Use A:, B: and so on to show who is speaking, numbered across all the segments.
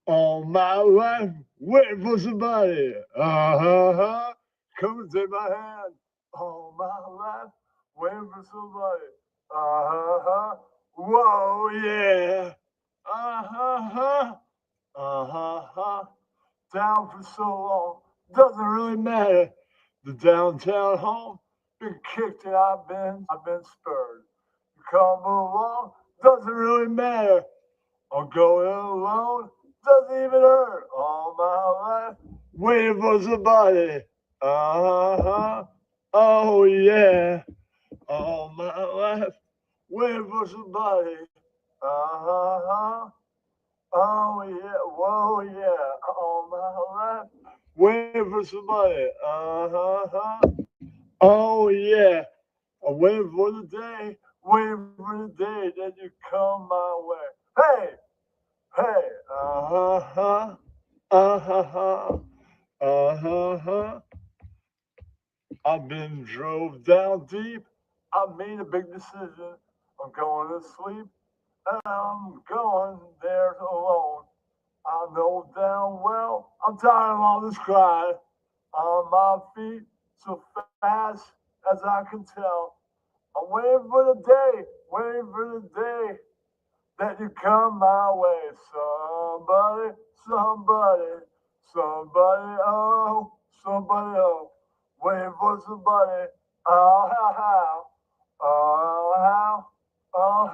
A: All my life, waiting for somebody. Come and take my hand. All my life, waiting for somebody. Whoa, yeah. Uh-huh. Down for so long, doesn't really matter. The downtown home, been kicked and I've been spurred. You come along, doesn't really matter. I'm going alone, doesn't even hurt. All my life, waiting for somebody. Uh-huh. Oh yeah. All my life, waiting for somebody. Uh-huh. Oh yeah, whoa yeah, all my life, waiting for somebody. Oh yeah, I'm waiting for the day, waiting for the day that you come my way. Hey, hey, uh huh, uh huh. I've been drove down deep. I made a big decision. I'm going to sleep, and I'm going there alone. I know damn well I'm tired of all this crying on my feet so fast as I can tell. I'm waiting for the day, waiting for the day that you come my way. Somebody, somebody, somebody, waiting for somebody. Oh, oh,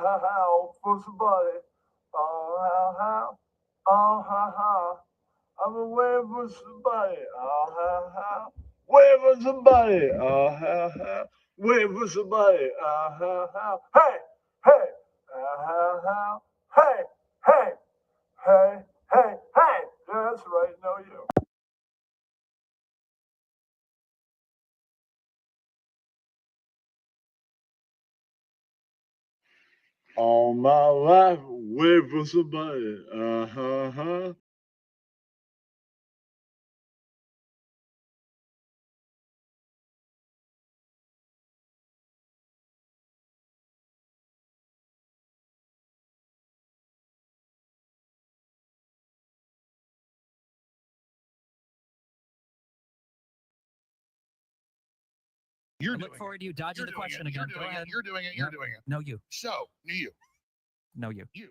A: how, for somebody. Oh, I'm waiting for somebody. Waiting for somebody. Waiting for somebody. Hey, hey, hey, hey, hey, hey. Yeah, that's right. Know you. All my life, waiting for somebody.
B: I look forward to you dodging the question again. Go ahead.
C: You're doing it. You're doing it.
B: No, you.
C: So, you.
B: No, you.
C: You.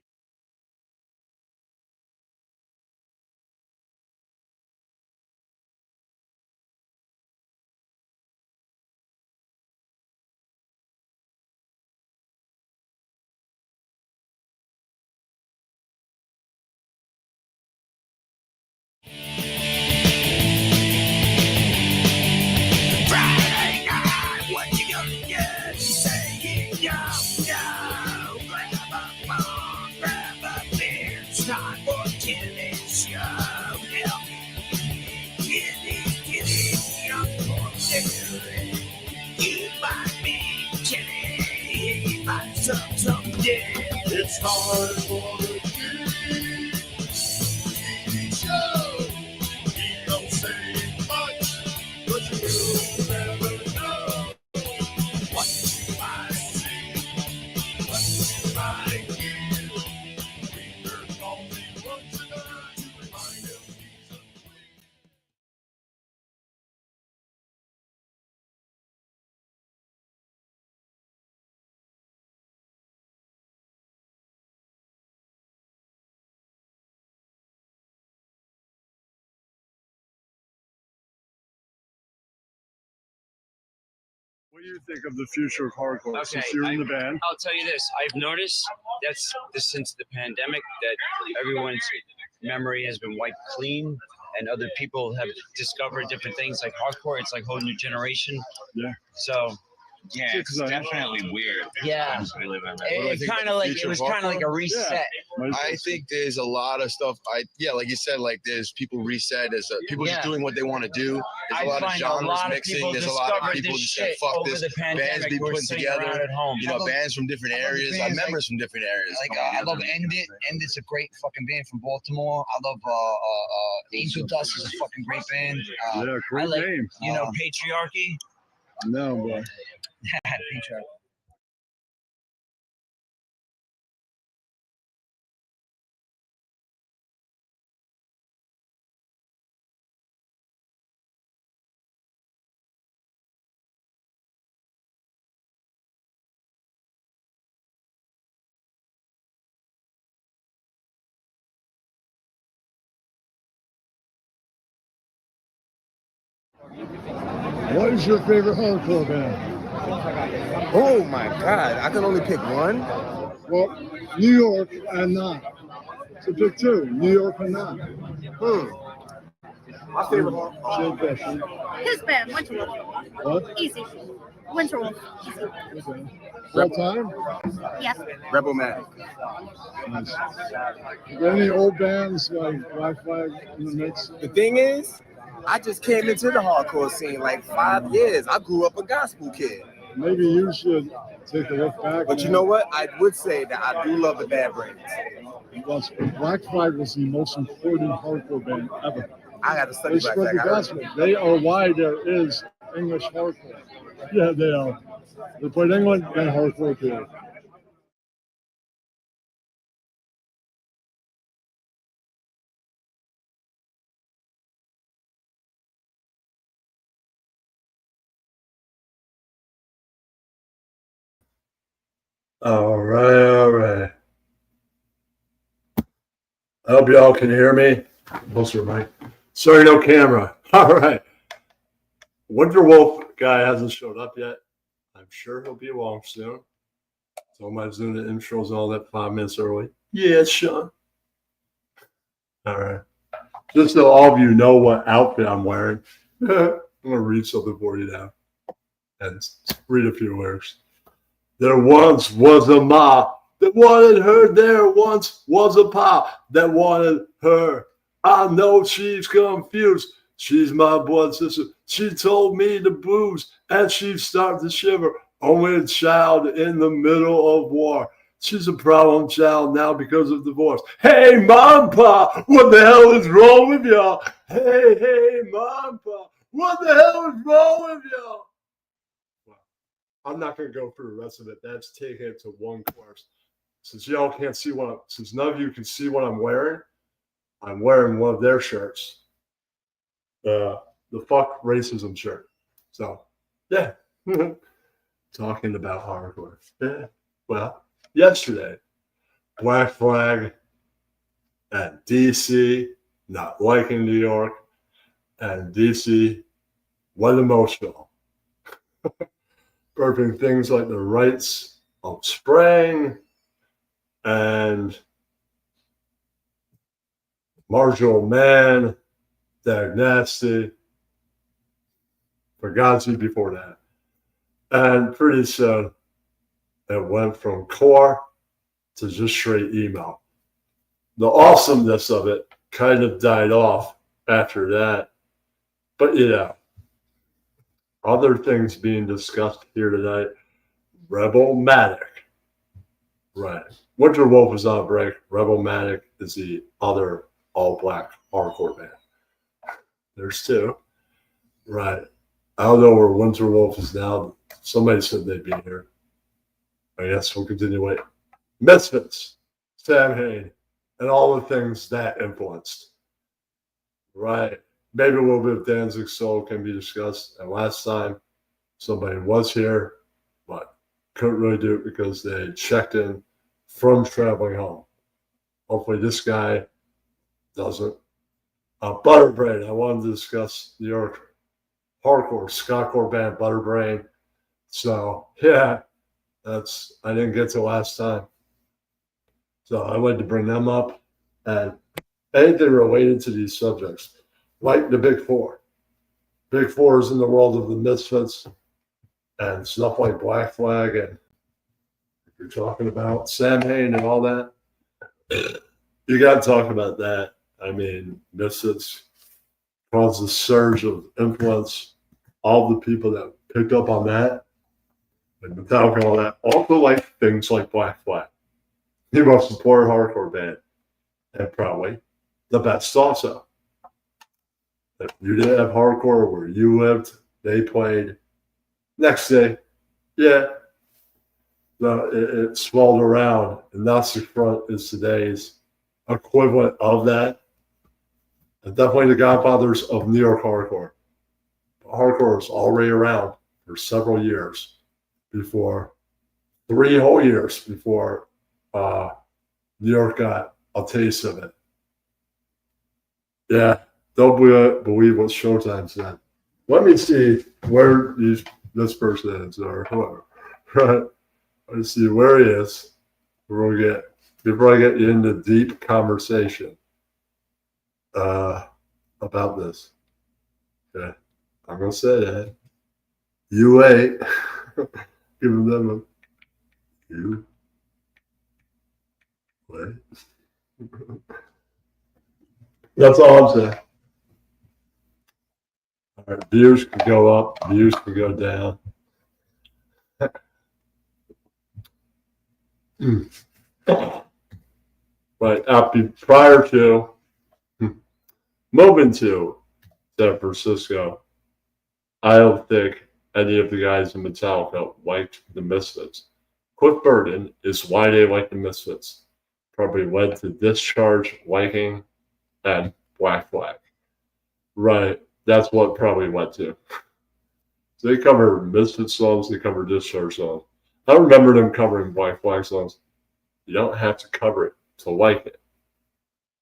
D: Friday night, what you gonna do? Say it, no. Grab a bong, grab a beer. It's time for Kenny's show. Help me, Kenny, I'm for Kenny. You might be Kenny, he might some yeah. It's time for the Kenny show. He don't say much, but you'll never know what you might see, what you might hear. There's only one tonight to remind him he's a queen.
A: What do you think of the future of hardcore
E: Okay,
A: since you're in the band?
E: I'll tell you this. I've noticed that's since the pandemic that everyone's memory has been wiped clean, and other people have discovered different things like hardcore. It's like a whole new generation.
A: Yeah.
E: So
F: Yeah, it's definitely weird.
E: Yeah.
F: Times we live in.
E: it kind of like it was kind of like a reset.
G: I think there's a lot of stuff. Like you said, like there's people reset. There's people just doing what they want to do. There's
E: I
G: a lot of
E: find
G: genres mixing. There's a lot of people just saying, "Fuck
E: over
G: this."
E: the pandemic.
G: Bands be
E: We're
G: put
E: sitting
G: together.
E: around at home.
G: You know, bands from different areas. I members from different areas.
H: Like I love End It. End It's a great fucking band from Baltimore. I love Angel Dust is a fucking great band.
A: Yeah, great name.
E: You know, Patriarchy.
A: No, but
H: Patriarchy.
A: What is your favorite hardcore band?
C: Oh my God, I can only pick one.
A: Well, New York and not. So pick two, New York and not.
C: My favorite.
A: Same question.
I: His band, Winterwolf.
A: What?
I: Easy. Winterwolf. Easy.
A: Okay. All time?
I: Yes.
C: Rebel Matic.
A: Nice. Are there any old bands like Black Flag in the mix?
C: The thing is, I just came into the hardcore scene like 5 years. I grew up a gospel kid.
A: Maybe you should take a look back.
C: But you know what? I would say that I do love the Bad Brains.
A: Black Flag was the most important hardcore band ever.
C: I got to study
A: They
C: Black
A: spread the
C: Flag.
A: gospel. They are why there is English hardcore. Yeah, they are. They played England and hardcore too. All right. I hope y'all can hear me. Closer, Mike. Sorry, no camera. All right. Winterwolf guy hasn't showed up yet. I'm sure he'll be along soon. So I'm doing the intros and all that 5 minutes early. Yeah, Sean. All right. Just so all of you know what outfit I'm wearing, I'm going to read something for you now and read a few lyrics. There once was a ma that wanted her. There once was a pa that wanted her. I know she's confused. She's my blood sister. She told me to booze, and she started to shiver. Only a child in the middle of war. She's a problem child now because of divorce. Hey, Mom, Pa, what the hell is wrong with y'all? Hey, Mom, Pa, what the hell is wrong with y'all? I'm not going to go through the rest of it. That's taking it to one course. Since y'all can't see since none of you can see what I'm wearing one of their shirts. The fuck racism shirt. So, yeah. Talking about hardcore. Yeah. Well, yesterday, Black Flag at DC, not liking New York, and DC went emotional. Burping things like the rights of spraying and marginal man, Dag Nasty, Fugazi before that. And pretty soon, it went from core to just straight email. The awesomeness of it kind of died off after that. But yeah, other things being discussed here tonight. Rebel Matic. Right. Winterwolf is on break. Rebel Matic is the other all-black hardcore band. There's two. Right. I don't know where Winterwolf is now. Somebody said they'd be here. I guess we'll continue waiting. Misfits, Sam Hain, and all the things that influenced. Right. Maybe a little bit of Danzig Soul can be discussed. And last time, somebody was here, but couldn't really do it because they checked in from traveling home. Hopefully this guy doesn't. Butterbrain, I wanted to discuss New York hardcore, Scottcore band Butterbrain. So, yeah, I didn't get to last time. So I wanted to bring them up and anything related to these subjects, like the Big Four. Big Four is in the world of the Misfits and stuff like Black Flag, and you're talking about Sam Hain and all that. You got to talk about that. I mean, Misfits caused a surge of influence. All the people that picked up on that, and Metallica, all that, also like things like Black Flag. The most important hardcore band, and probably the best also. If you didn't have hardcore where you lived, they played. Next day, yeah, it swelled around, and Nazi Front is today's equivalent of that. And definitely the godfathers of New York hardcore. Hardcore was already around for several years before, 3 whole years before New York got a taste of it. Yeah, don't believe what Showtime said. let me see where this person is or whoever. Right. Let's see where he is. Before I get you into deep conversation about this. Okay. I'm gonna say that. You wait. Giving them a you wait. That's all I'm saying. All right, views can go up, views can go down. But prior to moving to San Francisco, I don't think any of the guys in Metallica liked the Misfits. Cliff Burton is why they like the Misfits. Probably led to Discharge, liking, and Black Flag. Right, that's what probably went to. So they cover Misfit songs, they cover Discharge songs. I remember them covering Black Flag songs. You don't have to cover it to like it.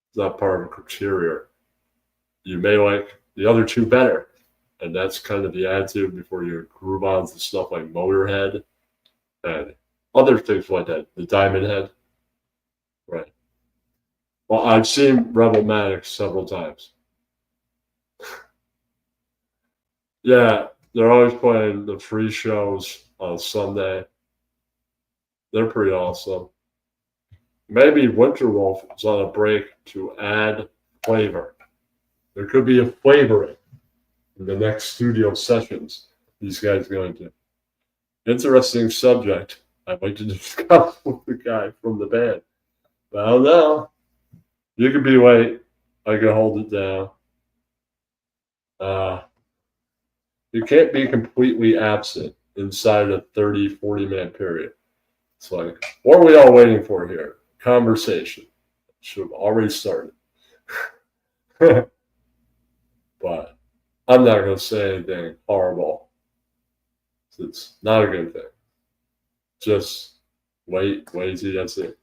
A: It's not part of a criteria. You may like the other two better. And that's kind of the attitude before you groove on to stuff like Motorhead and other things like that. The Diamond Head. Right. Well, I've seen Rebel Maddox several times. Yeah, they're always playing the free shows on Sunday. They're pretty awesome. Maybe Winterwolf is on a break to add flavor. There could be a flavoring in the next studio sessions these guys are going to. Interesting subject I'd like to discuss with the guy from the band. But I don't know. You could be late. I can hold it down. You can't be completely absent inside a 30, 40-minute period. It's like, what are we all waiting for here? Conversation. Should have already started. But I'm not going to say anything horrible. It's not a good thing. Just wait, lazy, that's it.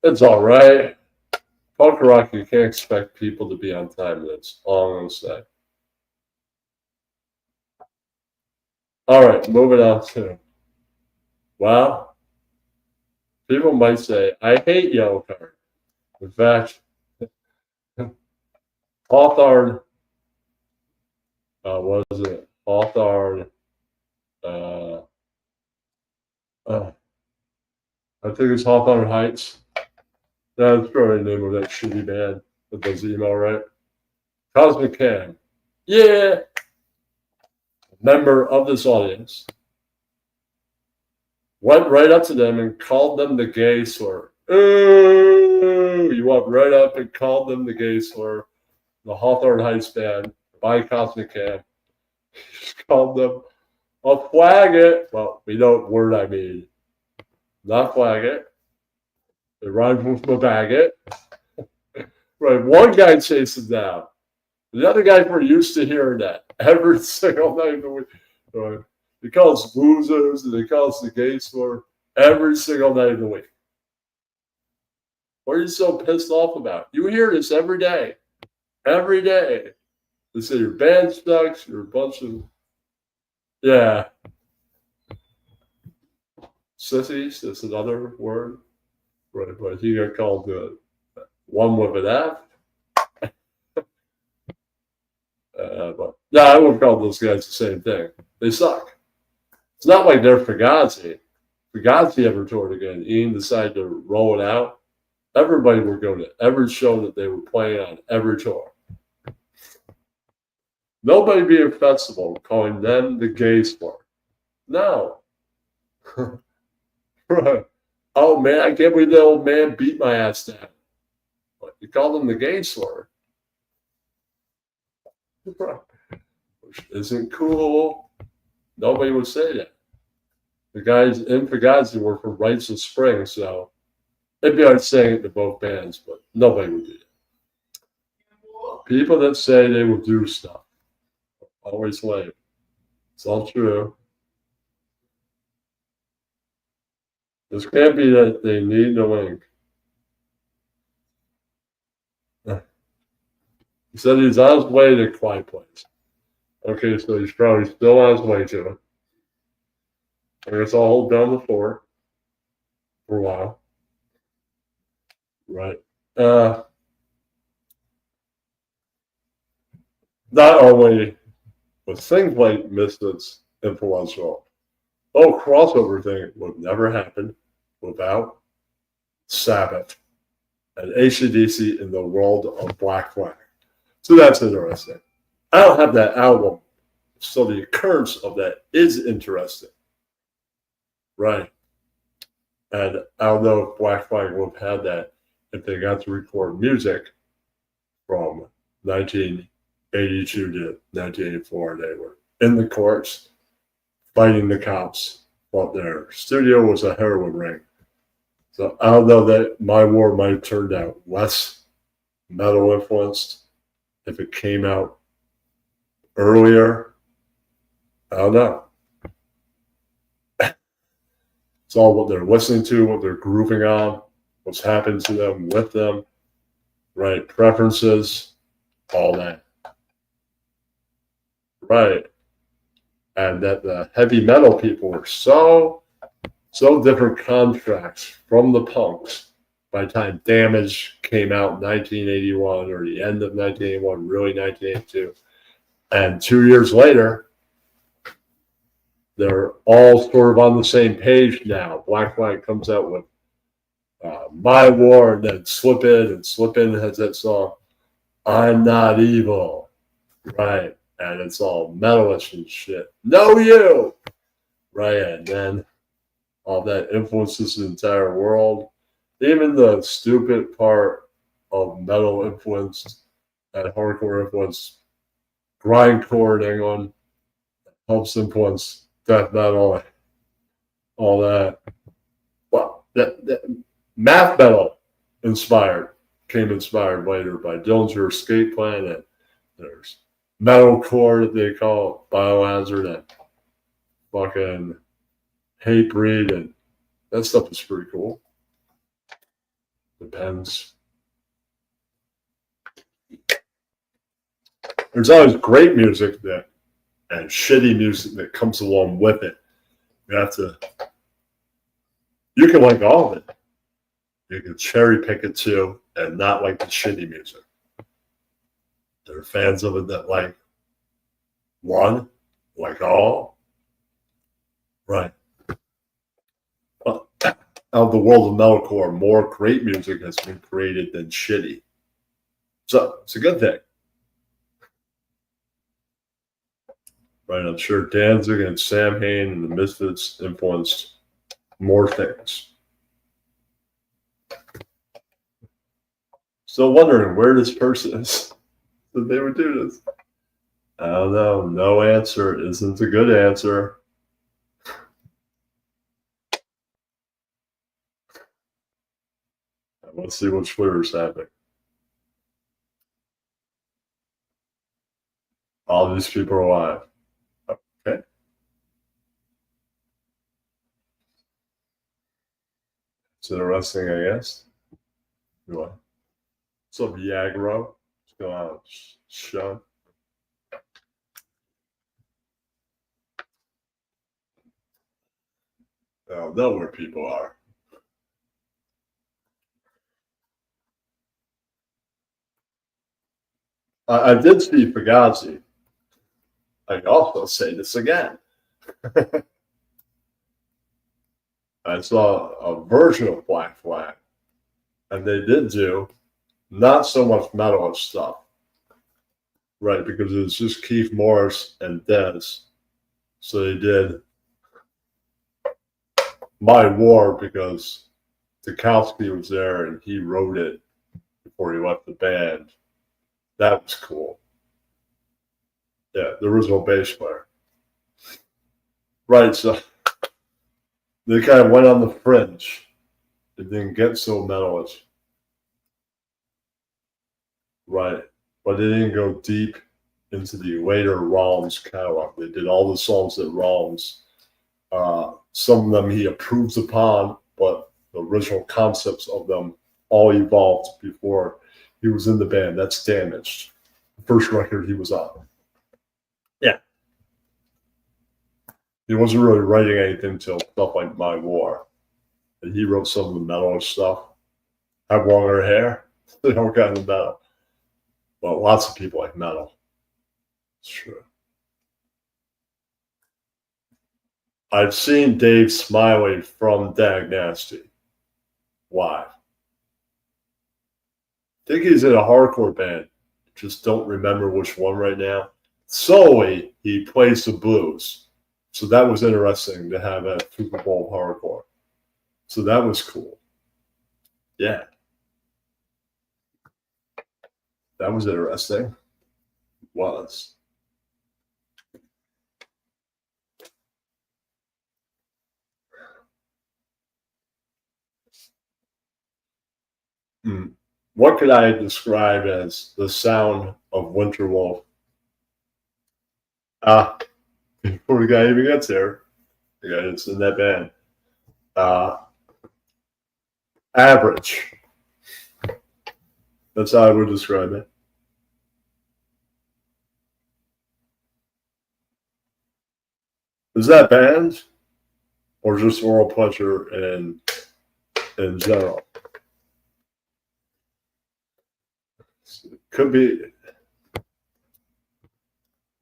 A: It's all right. Punk rock, you can't expect people to be on time. That's all I'm going to say. All right, moving on to, well, people might say, I hate Yellow Card. In fact, Hawthorne, what is it? Hawthorne, I think it's Hawthorne Heights. That's probably the name of that shitty band that does emo, right? Cosmic Cam. Yeah. Member of this audience went right up to them and called them the gay slur. Ooh, you went right up and called them the gay slur. The Hawthorne Heights band by Cosmic Cam. Called them a faggot. Well, we know what word I mean. Not faggot. It rhymes with maggot. Right, one guy chases down. The other guys were used to hearing that every single night of the week. Right. They call us losers and they call us the gay slur every single night of the week. What are you so pissed off about? You hear this every day. Every day. They say your band sucks, you're a bunch of, yeah. Sissies, that's another word. Right, but he got called one with an F. But yeah, I would call those guys the same thing. They suck. It's not like they're Fugazi. Fugazi ever toured again. Ian decided to roll it out. Everybody would go to every show that they were playing on every tour. Nobody be a festival calling them the gay slur. No. Right. Oh man, I can't believe the old man beat my ass down. But you call them the gay slur. Which isn't cool. Nobody would say that. The guys in Fugazi were from Rites of Spring, so it'd be hard saying it to both bands, but nobody would do that. People that say they will do stuff always lame. It's all true. This can't be that they need the link. He said he's on his way to Quiet Place.
J: Okay, so he's probably still on his way to it. I guess I'll hold down the fort for a while. Right. Not only was things like Misfits influential, the whole crossover thing would never happen without Sabbath and AC/DC in the world of Black Flag. So that's interesting. I don't have that album, so the occurrence of that is interesting. Right. And I don't know if Black Flag would have had that if they got to record music from 1982 to 1984. They were in the courts fighting the cops, but their studio was a heroin ring. So I don't know that My War might have turned out less metal influenced if it came out earlier. I don't know. It's all what they're listening to, what they're grooving on, what's happened to them, with them, right? Preferences, all that. Right. And that the heavy metal people were so different contracts from the punks by the time Damage came out in 1981 or the end of 1981, really 1982. And 2 years later, they're all sort of on the same page now. Black Flag comes out with My War, and then Slip In has that song, I'm Not Evil, right? And it's all metalish and shit. Know You, right? And then all that influences the entire world. Even the stupid part of metal influenced and hardcore influence, grindcore in England helps influence death metal, all that. Well, that math metal came inspired later by Dillinger Escape Plan, and there's metalcore that they call Biohazard and fucking Hatebreed, and that stuff is pretty cool. Depends. There's always great music and shitty music that comes along with it. You can like all of it. You can cherry pick it too and not like the shitty music. There are fans of it that like one, like all. Right. Well, out of the world of metalcore, more great music has been created than shitty. So it's a good thing. Right, I'm sure Danzig and Sam Hain and the Misfits influenced more things. Still wondering where this person is that they would do this. I don't know. No answer isn't a good answer. Let's see what Twitter's happening. All these people are alive. Okay. It's interesting, I guess. What? What's up, Yagro? What's going on, Sean? I don't know where people are. I did see Fugazi. I can also say this again. I saw a version of Black Flag, and they did do not so much metal stuff, right? Because it was just Keith Morris and Dez. So they did My War because Tchaikovsky was there and he wrote it before he left the band. That was cool. Yeah, the original bass player. Right, so they kind of went on the fringe. It didn't get so metalish. Right, but they didn't go deep into the later Rollins catalog. They did all the songs that Rollins, some of them he approves upon, but the original concepts of them all evolved before he was in the band. That's Damaged, the first record he was on. Yeah. He wasn't really writing anything till stuff like My War. And he wrote some of the metal stuff. Have longer hair. They don't got into metal. But lots of people like metal. It's true. I've seen Dave Smiley from Dag Nasty live. I think he's in a hardcore band. Just don't remember which one right now. Solely, he plays the blues. So that was interesting to have a Super Bowl hardcore. So that was cool. Yeah. That was interesting. It was. What could I describe as the sound of Winterwolf? Before the guy even gets there, the guy that's in that band. Average. That's how I would describe it. Is that band or just oral pleasure in general? Could be,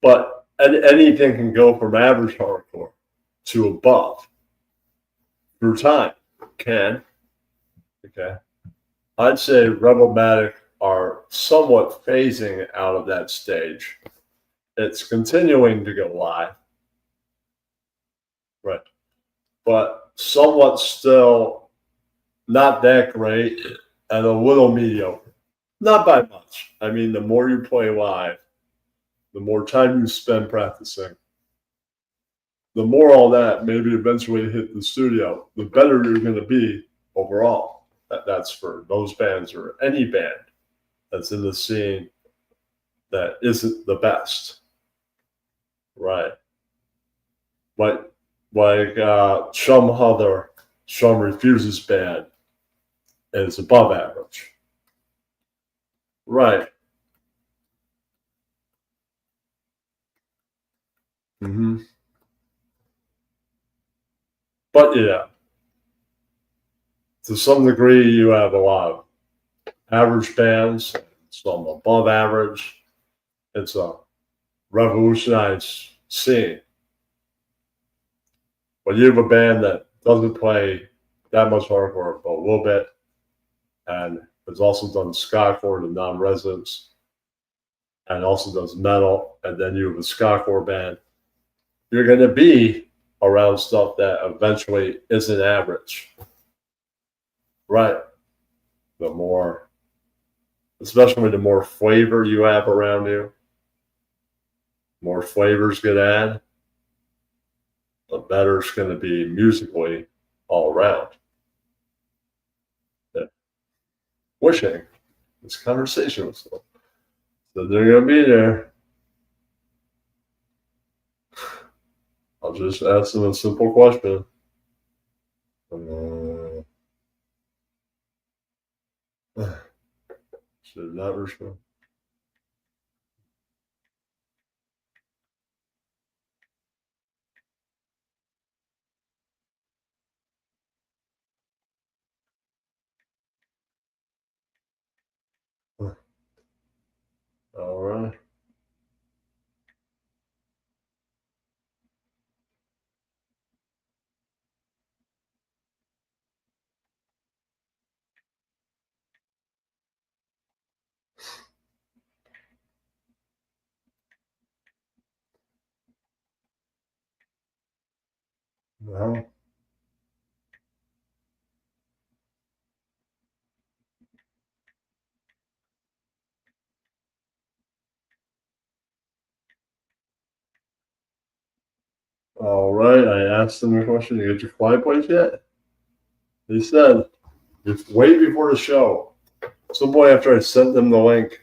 J: but anything can go from average hardcore to above through time. Can. Okay. I'd say Rebelmatic are somewhat phasing out of that stage. It's continuing to go live. Right. But somewhat still not that great and a little mediocre. Not by much. I mean, the more you play live, the more time you spend practicing, the more all that maybe eventually hit the studio, the better you're going to be overall. That's for those bands or any band that's in the scene that isn't the best. Right. Like Shum Refuses band is above average. Right. But yeah, to some degree, you have a lot of average bands, some above average. It's a revolutionized scene. But you have a band that doesn't play that much hardcore, but a little bit, and has also done ska-core to non-residents, and also does metal, and then you have a ska-core band. You're going to be around stuff that eventually isn't average. Right. The more, especially the more flavor you have around you, more flavors get added, the better it's going to be musically all around. Yeah. Wishing this conversation was so they're going to be there. I'll just ask them a simple question. Should not respond. All right. Well, all right. I asked them a question. You get your quiet place yet? They said, it's way before the show. Some boy after I sent them the link,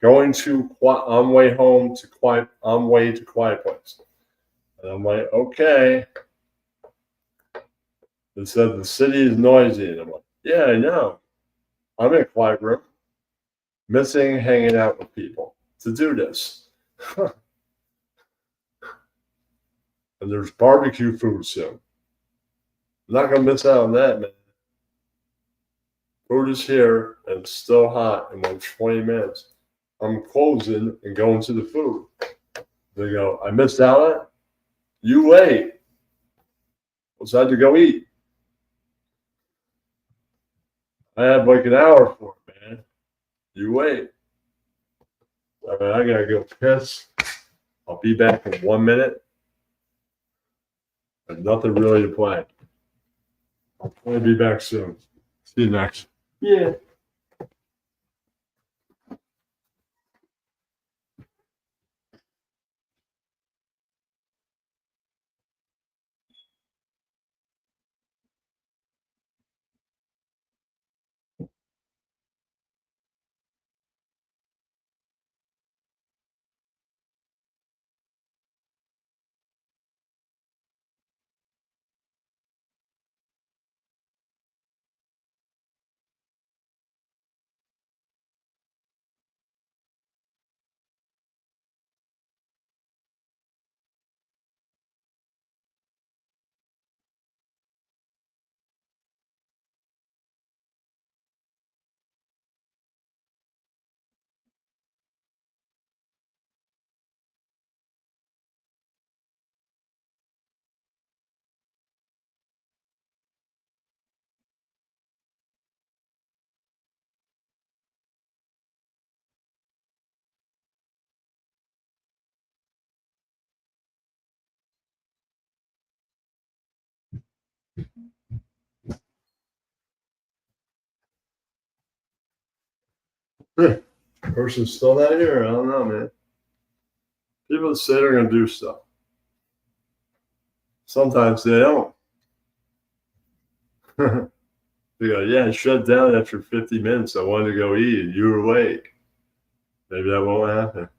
J: going to on way home to quiet, on way to quiet place. And I'm like, okay. They said the city is noisy. And I'm like, yeah, I know. I'm in a quiet room, missing hanging out with people to do this. And there's barbecue food soon. I'm not going to miss out on that, man. Food is here and it's still hot in like 20 minutes. I'm closing and going to the food. They go, I missed out on it? You wait. I had to go eat. I had like an hour for it, man. You wait. All right, I gotta go piss. I'll be back in 1 minute. There's nothing really to play. I'll probably be back soon. See you next. Yeah. Person's still not here. I don't know, man. People say they're gonna do stuff. Sometimes they don't. They go, yeah, it shut down after 50 minutes. I wanted to go eat and you were awake. Maybe that won't happen.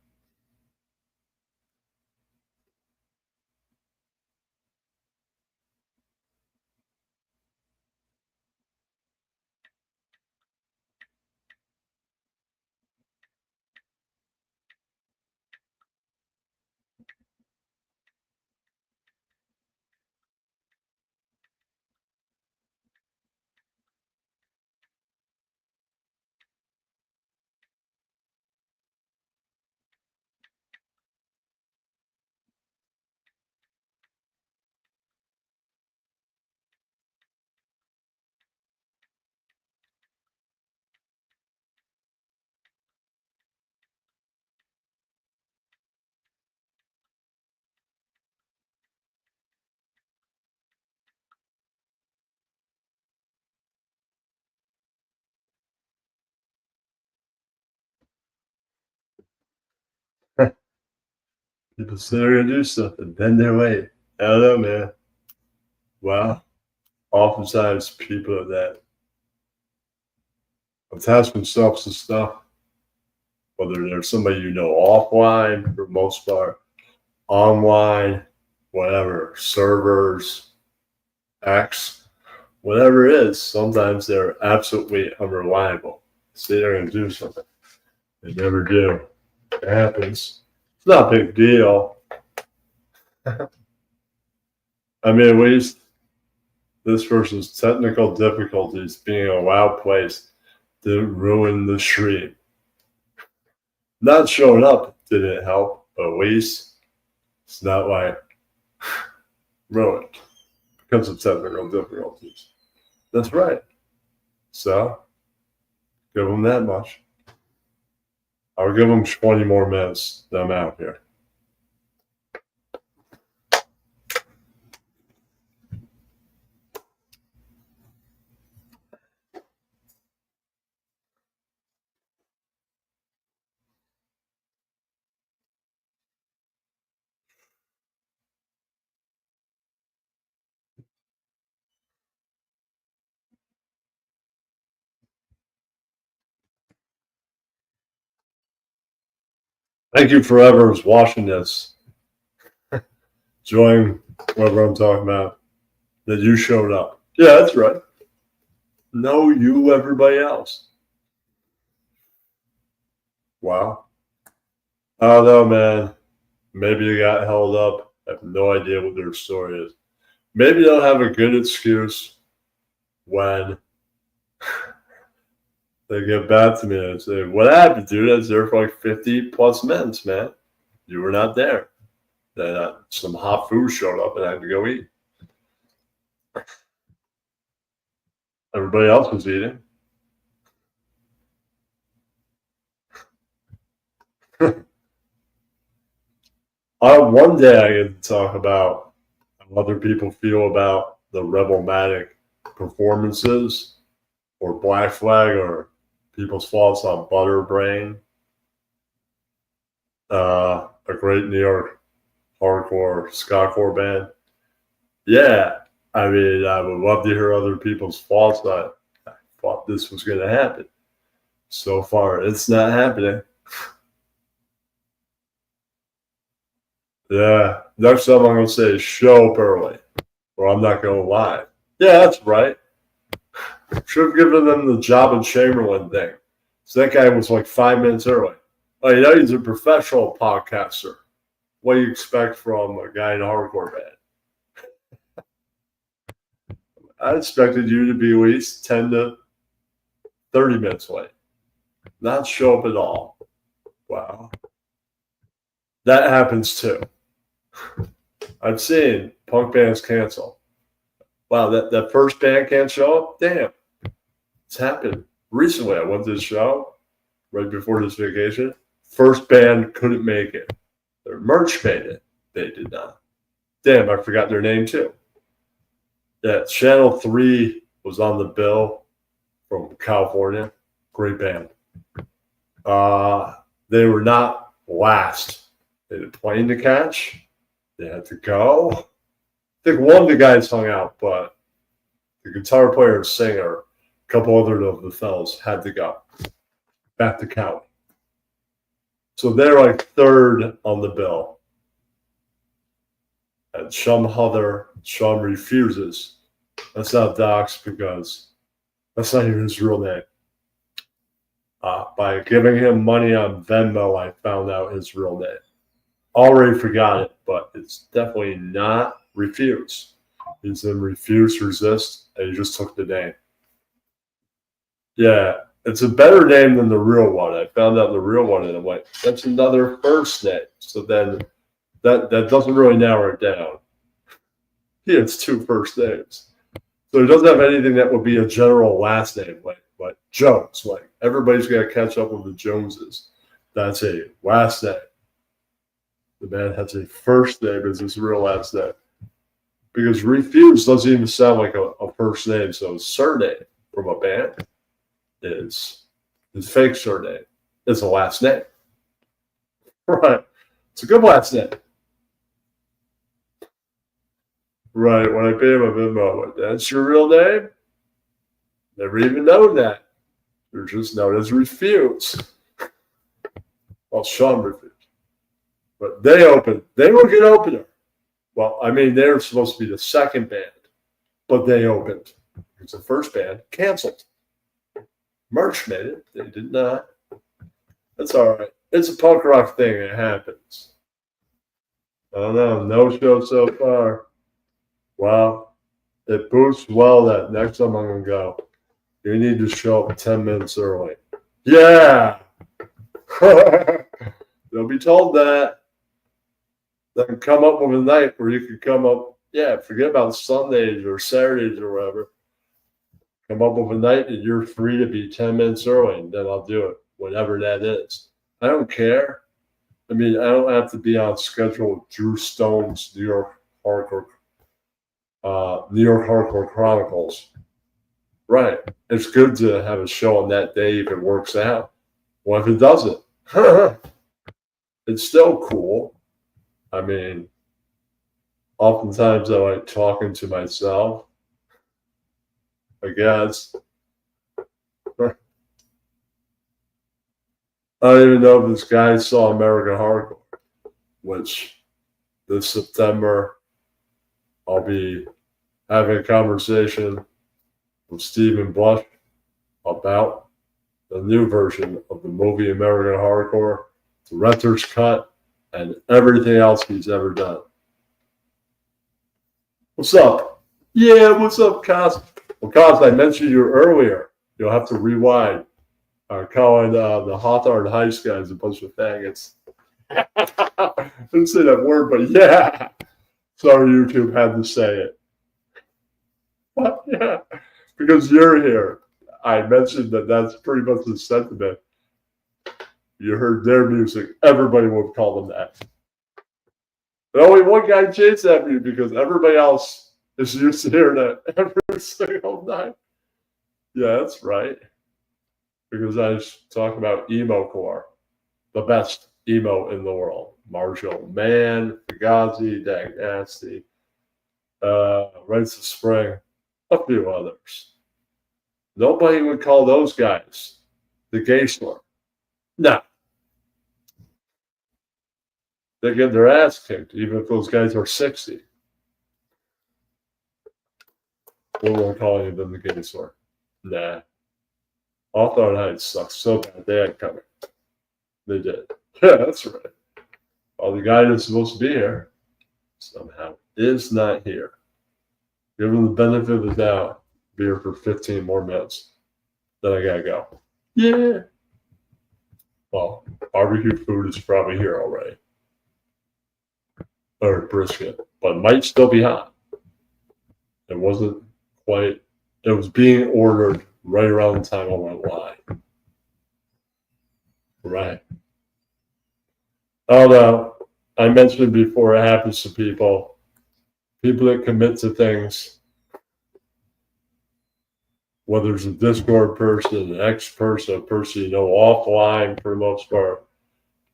J: People say they're gonna do stuff and then they're late. I don't know, man. Well, oftentimes people that attach themselves to stuff, whether they're somebody you know offline for the most part, online, whatever, servers, X, whatever it is, sometimes they're absolutely unreliable. Say they're going to do something. They never do. It happens. It's not a big deal. I mean, at least this person's technical difficulties being a loud place didn't ruin the stream. Not showing up didn't help, but at least it's not like ruined because of technical difficulties. That's right. So, give them that much. I'll give them 20 more minutes that I'm out here. Thank you for whoever's watching this. Enjoying whatever I'm talking about. That you showed up. Yeah, that's right. No, you, everybody else. Wow. I don't know, man. Maybe you got held up I have no idea what their story is. Maybe they'll have a good excuse when they get back to me and say, "What happened, dude? I was there for like 50 plus minutes, man. You were not there." Then some hot food showed up and I had to go eat. Everybody else was eating. One day I get to talk about how other people feel about the Rebelmatic performances or Black Flag or people's thoughts on Butterbrain, a great New York hardcore skacore band. Yeah, I mean, I would love to hear other people's thoughts. I thought this was going to happen. So far, it's not happening. Yeah, next time I'm going to say show up early, or I'm not going live. Yeah, that's right. Should have given them the Job and Chamberlain thing. So that guy was like 5 minutes early. Oh, you know, he's a professional podcaster. What do you expect from a guy in a hardcore band? I expected you to be at least 10 to 30 minutes late. Not show up at all. Wow. That happens too. I've seen punk bands cancel. Wow, that first band can't show up? Damn. It's happened. Recently, I went to the show right before this vacation. First band couldn't make it. Their merch made it. They did not. Damn, I forgot their name too. Yeah, Channel 3 was on the bill from California. Great band. They were not last. They had a plane to catch. They had to go. I think one of the guys hung out, but the guitar player and singer, a couple other of the fellows had to go back to Cali. So they're like third on the bill. And Sean refuses. That's not docs because that's not even his real name. By giving him money on Venmo, I found out his real name. Already forgot it, but it's definitely not Refuse. He's in Refuse, Resist, and he just took the name. Yeah, it's a better name than the real one. I found out the real one, and I'm like, that's another first name. So then that doesn't really narrow it down. Yeah, it's two first names. So it doesn't have anything that would be a general last name, like Jones. Like everybody's got to catch up with the Joneses. That's a last name. The man has a first name as his real last name. Because Refuse doesn't even sound like a first name. So his surname from a band is his fake surname. It's a last name. Right. It's a good last name. Right. When I pay him a Venmo, like, that's your real name? Never even known that. You're just known as Refuse. Well, Sean refused. But they opened. They were a good opener. Well, I mean, they were supposed to be the second band, but they opened. Because the first band canceled. Merch made it. They did not. That's all right. It's a punk rock thing. It happens. I don't know. No show so far. Well, it boosts well that next time I'm going to go, you need to show up 10 minutes early. Yeah. They'll be told that. Then come up with a night where you can come up. Yeah, forget about Sundays or Saturdays or whatever. Come up with a night and you're free to be 10 minutes early, and then I'll do it, whatever that is. I don't care. I mean, I don't have to be on schedule with Drew Stone's New York Hardcore Chronicles. Right. It's good to have a show on that day if it works out. Well, if it doesn't, it's still cool. I mean, oftentimes I like talking to myself, I guess. I don't even know if this guy saw American Hardcore, which this September I'll be having a conversation with Stephen Blush about the new version of the movie American Hardcore, the Renter's Cut, and everything else he's ever done. What's up? Yeah, what's up, Cos? Well, Cos, I mentioned you earlier. You'll have to rewind. Calling the Hawthorne Heights guys a bunch of faggots. I didn't say that word, but yeah. Sorry, YouTube had to say it. Yeah, because you're here. I mentioned that that's pretty much the sentiment. You heard their music, everybody would call them that. But only one guy chased at me because everybody else is used to hearing it every single night. Yeah, that's right. Because I was talking about emo core, the best emo in the world. Marshall Mann, Fugazi, Dag Nasty, Rites of Spring, a few others. Nobody would call those guys the gay slur. No. They get their ass kicked, even if those guys are 60. We won't call any of them the gay slur. Nah. Hawthorne Heights sucks so bad. They ain't coming. They did. Yeah, that's right. Well, the guy that's supposed to be here somehow is not here. Give him the benefit of the doubt. Be here for 15 more minutes. Then I gotta go. Yeah. Well, barbecue food is probably here already. Or brisket. But it might still be hot. It wasn't quite. It was being ordered right around the time I went live. Right. Although I mentioned before, it happens to people that commit to things, whether it's a Discord person, an ex person, a person you know offline for the most part.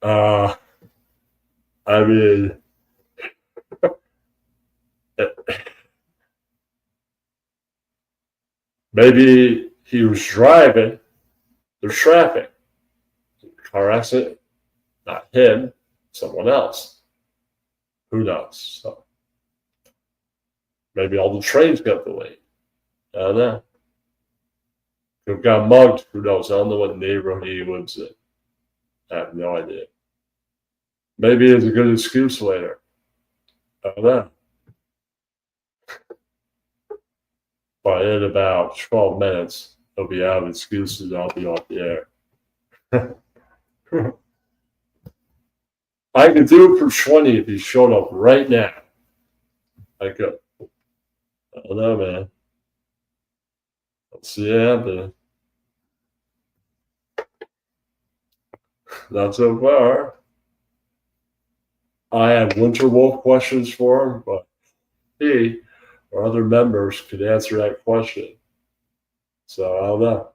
J: I mean, maybe he was driving, there's traffic, car accident, not him, someone else. Who knows? So maybe all the trains got delayed. I don't know. Could have got mugged. Who knows? I don't know what neighborhood he lives in. I have no idea. Maybe it's a good excuse later. I don't know. But in about 12 minutes, he'll be out of excuses. I'll be off the air. I could do it for 20 if he showed up right now. I could. I don't know, man. Let's see it happening. Not so far. I have Winter Wolf questions for him, but he or other members could answer that question. So I don't know.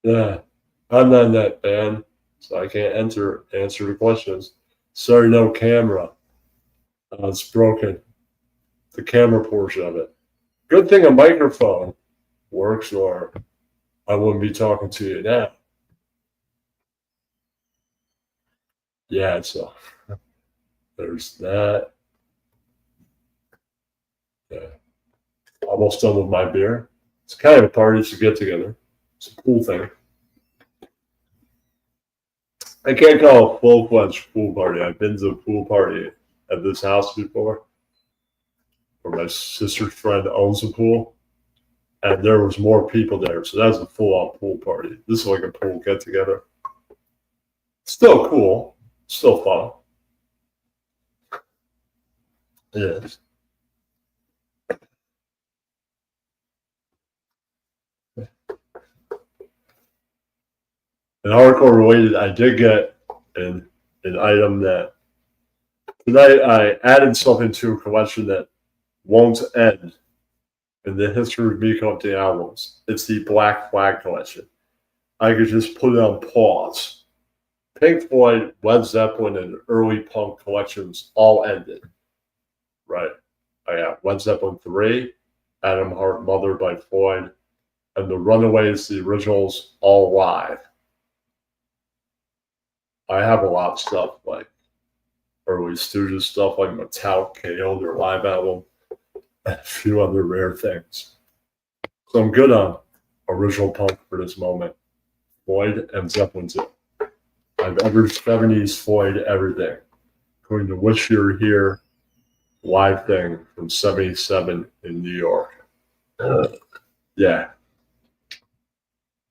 J: Yeah, I'm not in that band, so I can't answer the questions. Sorry, no camera. It's broken. The camera portion of it. Good thing a microphone works, or I wouldn't be talking to you now. Yeah, so there's that. Yeah. Almost done with my beer. It's kind of a party to get together. It's a cool thing. I can't call it a full-fledged pool party. I've been to a pool party at this house before, where my sister's friend owns a pool, and there was more people there. So that's a full-on pool party. This is like a pool get-together. Still cool. Still fun. It is. An article related, I did get an item that tonight I added something to a collection that won't end in the history of me collecting albums. It's the Black Flag collection. I could just put it on pause. Pink Floyd, Led Zeppelin, and early punk collections all ended. Right. I got Led Zeppelin 3, Adam Hart, Mother by Floyd, and the Runaways, the originals, all live. I have a lot of stuff like early studio stuff like Metallica, KO, their live album, and a few other rare things. So I'm good on original punk for this moment. Floyd and Zeppelin too. I've ever 70s Floyd everything. According to Wish You're Here, live thing from 77 in New York. Yeah.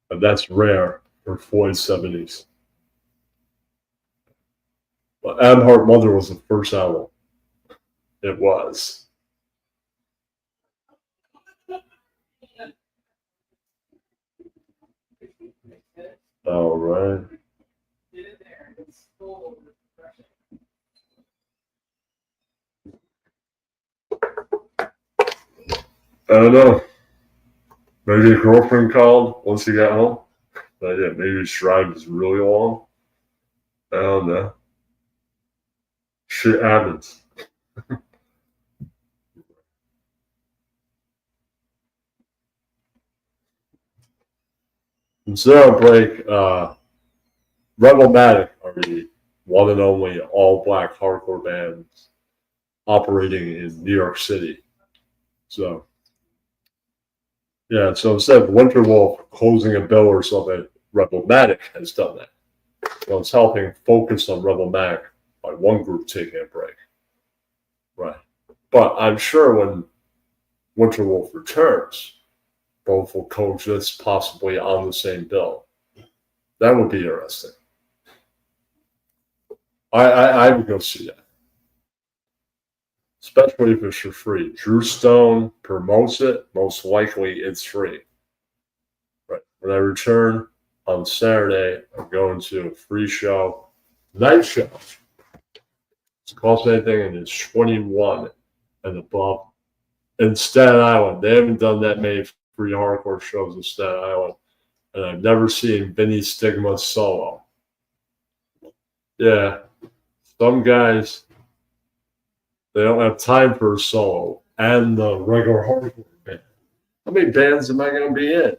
J: And that's rare for Floyd 70s. But Adam Hart Mother was the first album. It was. All right. I don't know. Maybe a girlfriend called once he got home. But yeah, maybe his drive was really long. I don't know. Shit happens. Instead of break, Rebelmatic are the one and only all black hardcore bands operating in New York City. So, yeah, so instead of Winter Wolf closing a bill or something, Rebelmatic has done that. So it's helping focus on Rebelmatic by one group taking a break. Right. But I'm sure when Winter Wolf returns, both will coexist possibly on the same bill. That would be interesting. I would go see that. Especially if it's for free. Drew Stone promotes it. Most likely it's free. Right. When I return on Saturday, I'm going to a free show, night show. It's cost anything and it's 21 and above. In Staten Island, they haven't done that many free hardcore shows in Staten Island. And I've never seen Vinny Stigma solo. Yeah. Some guys, they don't have time for a solo and the regular hardcore band. How many bands am I going to be in?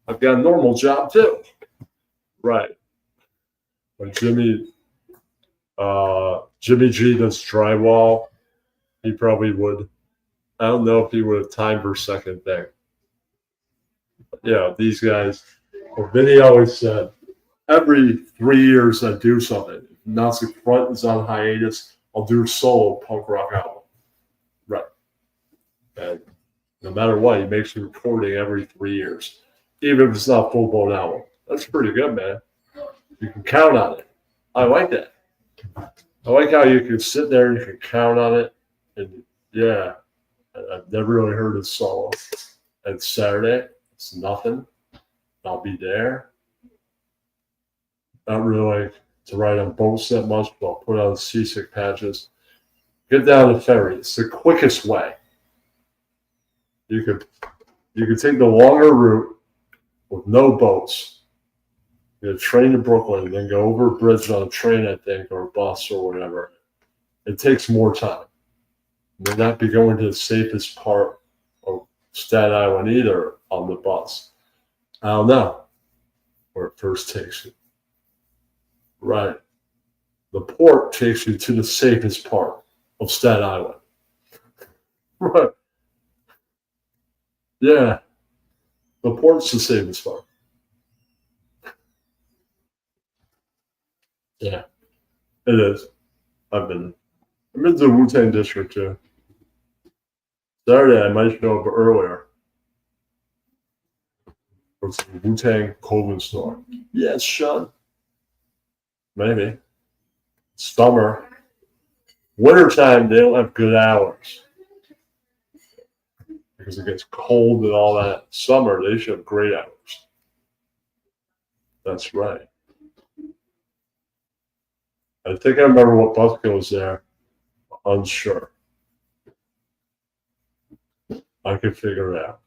J: I've got a normal job too. Right. When Jimmy G does drywall, he probably would. I don't know if he would have time for a second thing. But yeah, these guys, well, Vinny always said, every 3 years I do something. If Nazi Front is on hiatus, I'll do a solo punk rock album. Right. And no matter what, he makes a recording every 3 years. Even if it's not a full-blown album. That's pretty good, man. You can count on it. I like that. I like how you can sit there and you can count on it. And yeah, I've never really heard a solo. And Saturday, it's nothing. I'll be there. Not really like to ride on boats that much, but I'll put on seasick patches. Get down the ferry. It's the quickest way. You could take the longer route with no boats. You get a train to Brooklyn and then go over a bridge on a train, I think, or a bus or whatever. It takes more time. You may not be going to the safest part of Staten Island either on the bus. I don't know where it first takes you. Right. The port takes you to the safest part of Staten Island. Right. Yeah. The port's the safest part. Yeah. It is. I've been to the Wu-Tang District too. Saturday I might show up earlier. For some Wu-Tang clothing store. Yes, Sean. Maybe. Summer. Wintertime, they don't have good hours. Because it gets cold and all that. Summer, they should have great hours. That's right. I think I remember what Buffalo was there. Unsure. I can figure it out.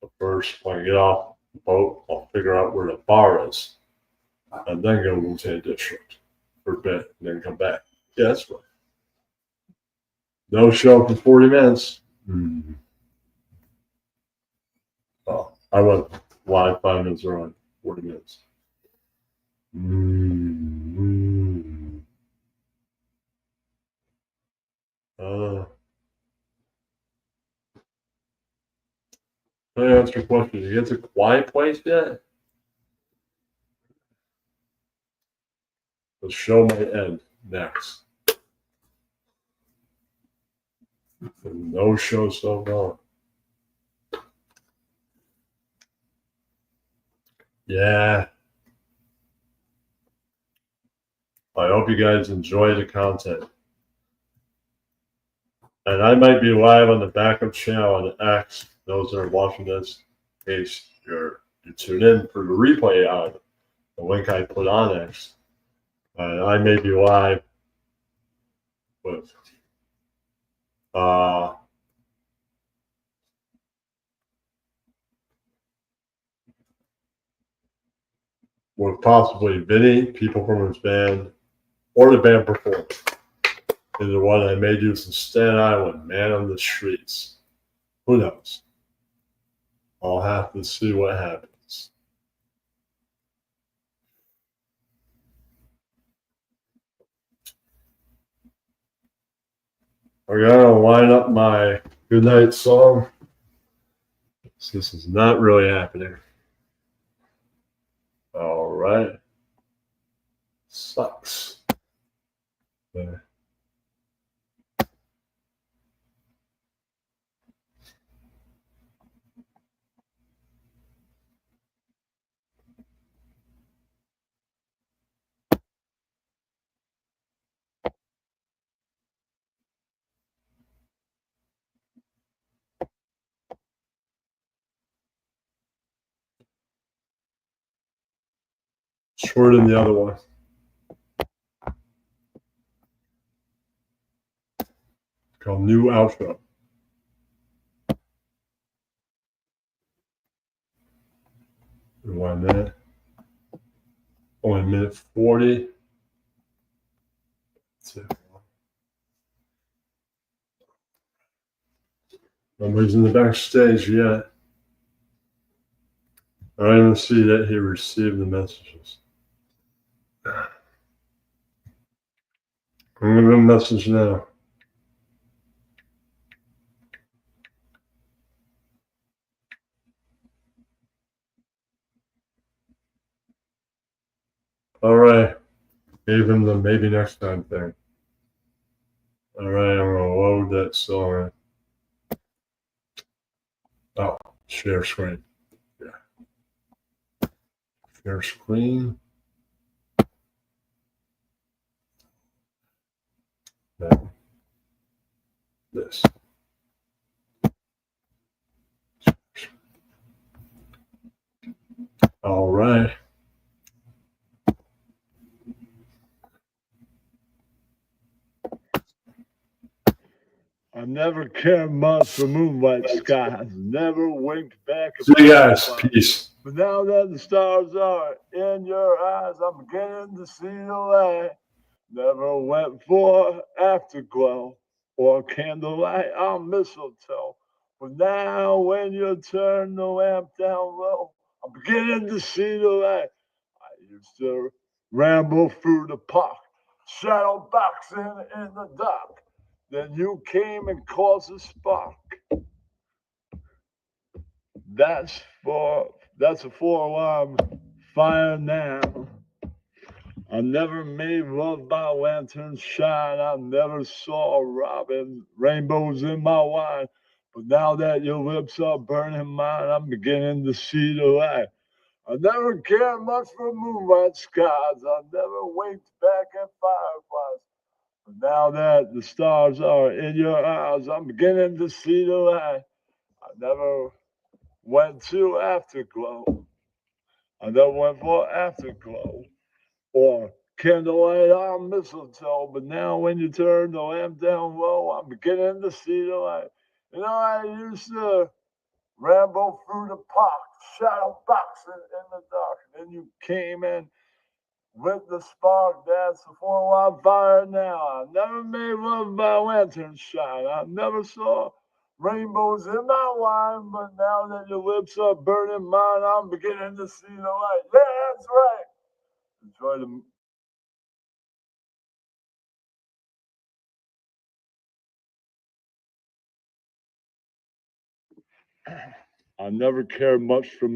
J: But first, when I get off the boat, I'll figure out where the bar is. And then go to Wu-Tang District for a bit and then come back. Yeah, that's right. No show for 40 minutes. Mm-hmm. Oh, I went live 5 minutes early, 40 minutes. Mm-hmm. Let me ask you a question. Did you get to Quiet Place yet? The show might end next. No show so far. Yeah. I hope you guys enjoy the content. And I might be live on the backup channel on X. Those that are watching this, in case you tune in for the replay on the link I put on X. And I may be live with possibly Vinny, people from his band, or the band performing. Either one, I may do some Staten Island, Man on the Streets. Who knows? I'll have to see what happens. I'm gonna line up my goodnight song. This is not really happening. All right. Sucks. There. Shorter than the other one. Called New Outro. Rewind that. Only a minute 40. That's it. Nobody's in the backstage yet. I don't even see that he received the messages. I'm gonna give him a message now. All right. Gave him the maybe next time thing. All right, I'm gonna load that song. Oh, share screen. Yeah. Share screen. Then this. All right.
A: I never cared much for moonlight skies, never winked back at
J: See you guys.
A: fireflies.
J: Peace.
A: But now that the stars are in your eyes, I'm beginning to see the light. Never went for afterglow or candlelight on mistletoe. But now when you turn the lamp down low, I'm beginning to see the light. I used to ramble through the park, shadow boxing in the dark. Then you came and caused a spark. That's a 4-alarm fire now. I never made love by lantern shine. I never saw a robin, rainbows in my wine. But now that your lips are burning mine, I'm beginning to see the light. I never cared much for moonlight skies. I never winked back at fireflies. But now that the stars are in your eyes, I'm beginning to see the light. I never went to afterglow. I never went for afterglow or candlelight on mistletoe. But now when you turn the lamp down low, I'm beginning to see the light. You know, I used to ramble through the park, shadow boxing in the dark. And then you came in with the spark, that's a 4-alarm fire now. I never made love by lantern shine. I never saw rainbows in my wine, but now that your lips are burning mine, I'm beginning to see the light. Yeah, that's right. Enjoy the I never cared much for